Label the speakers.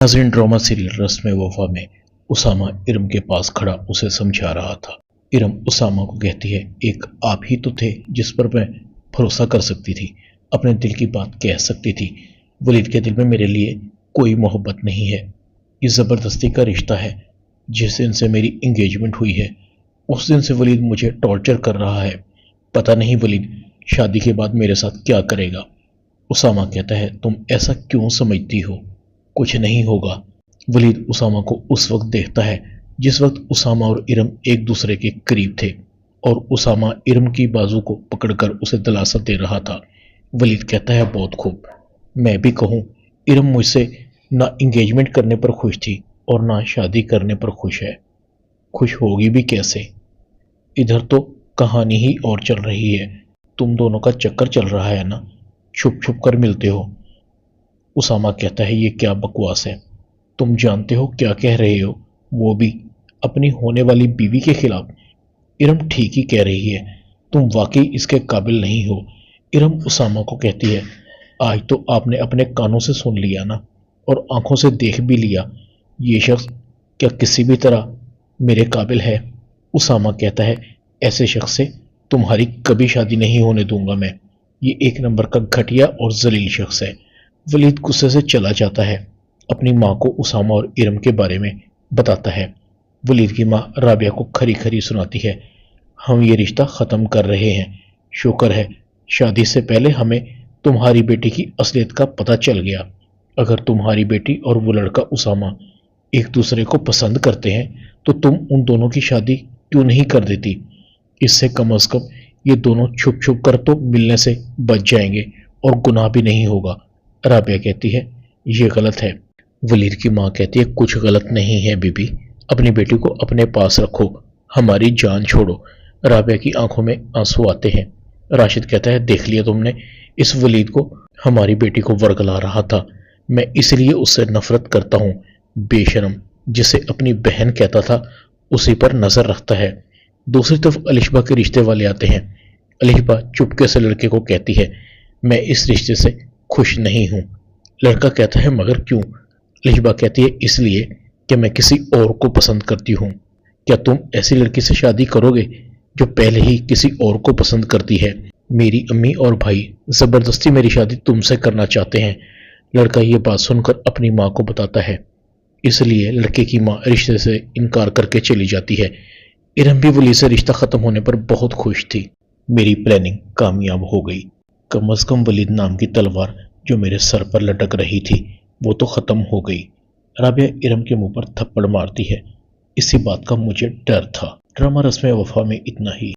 Speaker 1: नाज़रीन, drama serial रस्म वफा में उसामा इरम के पास खड़ा उसे समझा रहा था। इरम उसामा को कहती है, एक आप ही तो थे जिस पर मैं भरोसा कर सकती थी, अपने दिल की बात कह सकती थी। वलीद के दिल में मेरे लिए कोई मोहब्बत नहीं है। ये ज़बरदस्ती का रिश्ता है। जिस दिन से मेरी इंगेजमेंट हुई है उस दिन से वलीद मुझे टॉर्चर कर रहा है। पता नहीं वलीद शादी के बाद मेरे साथ क्या करेगा। उसामा कहता है, तुम ऐसा क्यों समझती हो, कुछ नहीं होगा। वलीद उसामा को उस वक्त देखता है जिस वक्त उसामा और इरम एक दूसरे के करीब थे और उसामा इरम की बाजू को पकड़कर उसे दिलासा दे रहा था। वलीद कहता है, बहुत खूब। मैं भी कहूँ, इरम मुझसे ना इंगेजमेंट करने पर खुश थी और ना शादी करने पर खुश है। खुश होगी भी कैसे? इधर तो कहानी ही और चल रही है। तुम दोनों का चक्कर चल रहा है ना, छुप छुप कर मिलते हो। उसामा कहता है, ये क्या बकवास है? तुम जानते हो क्या कह रहे हो, वो भी अपनी होने वाली बीवी के खिलाफ। इरम ठीक ही कह रही है, तुम वाकई इसके काबिल नहीं हो। इरम उसामा को कहती है, आज तो आपने अपने कानों से सुन लिया ना, और आंखों से देख भी लिया। ये शख्स क्या किसी भी तरह मेरे काबिल है? उसामा कहता है, ऐसे शख्स से तुम्हारी कभी शादी नहीं होने दूंगा मैं। ये एक नंबर का घटिया और जलील शख्स है। वलीद गुस्से से चला जाता है। अपनी माँ को उसामा और इरम के बारे में बताता है। वलीद की माँ राबिया को खरी खरी सुनाती है, हम ये रिश्ता ख़त्म कर रहे हैं। शुक्र है शादी से पहले हमें तुम्हारी बेटी की असलियत का पता चल गया। अगर तुम्हारी बेटी और वो लड़का उसामा एक दूसरे को पसंद करते हैं तो तुम उन दोनों की शादी क्यों नहीं कर देती? इससे कम अज़ कम ये दोनों छुप छुप कर तो मिलने से बच जाएंगे और गुनाह भी नहीं होगा। राबिया कहती है, ये गलत है। वलीद की माँ कहती है, कुछ गलत नहीं है बीबी, अपनी बेटी को अपने पास रखो, हमारी जान छोड़ो। राबिया की आंखों में आंसू आते हैं। राशिद कहता है, देख लिया तुमने, इस वलीद को हमारी बेटी को वर्गला रहा था। मैं इसलिए उससे नफरत करता हूँ। बेशरम, जिसे अपनी बहन कहता था उसी पर नजर रखता है। दूसरी तरफ अलिशबा के रिश्ते वाले आते हैं। अलिशबा चुपके से लड़के को कहती है, मैं इस रिश्ते से खुश नहीं हूँ। लड़का कहता है, मगर क्यों? अलिशबा कहती है, इसलिए कि मैं किसी और को पसंद करती हूँ। क्या तुम ऐसी लड़की से शादी करोगे जो पहले ही किसी और को पसंद करती है? मेरी अम्मी और भाई जबरदस्ती मेरी शादी तुमसे करना चाहते हैं। लड़का ये बात सुनकर अपनी माँ को बताता है। इसलिए लड़के की माँ रिश्ते से इनकार करके चली जाती है। इरम भी वली से रिश्ता खत्म होने पर बहुत खुश थी। मेरी प्लानिंग कामयाब हो गई। कम अज कम वलीद नाम की तलवार जो मेरे सर पर लटक रही थी वो तो खत्म हो गई। राबिया इरम के मुंह पर थप्पड़ मारती है। इसी बात का मुझे डर था। ड्रामा रस्म वफा में इतना ही।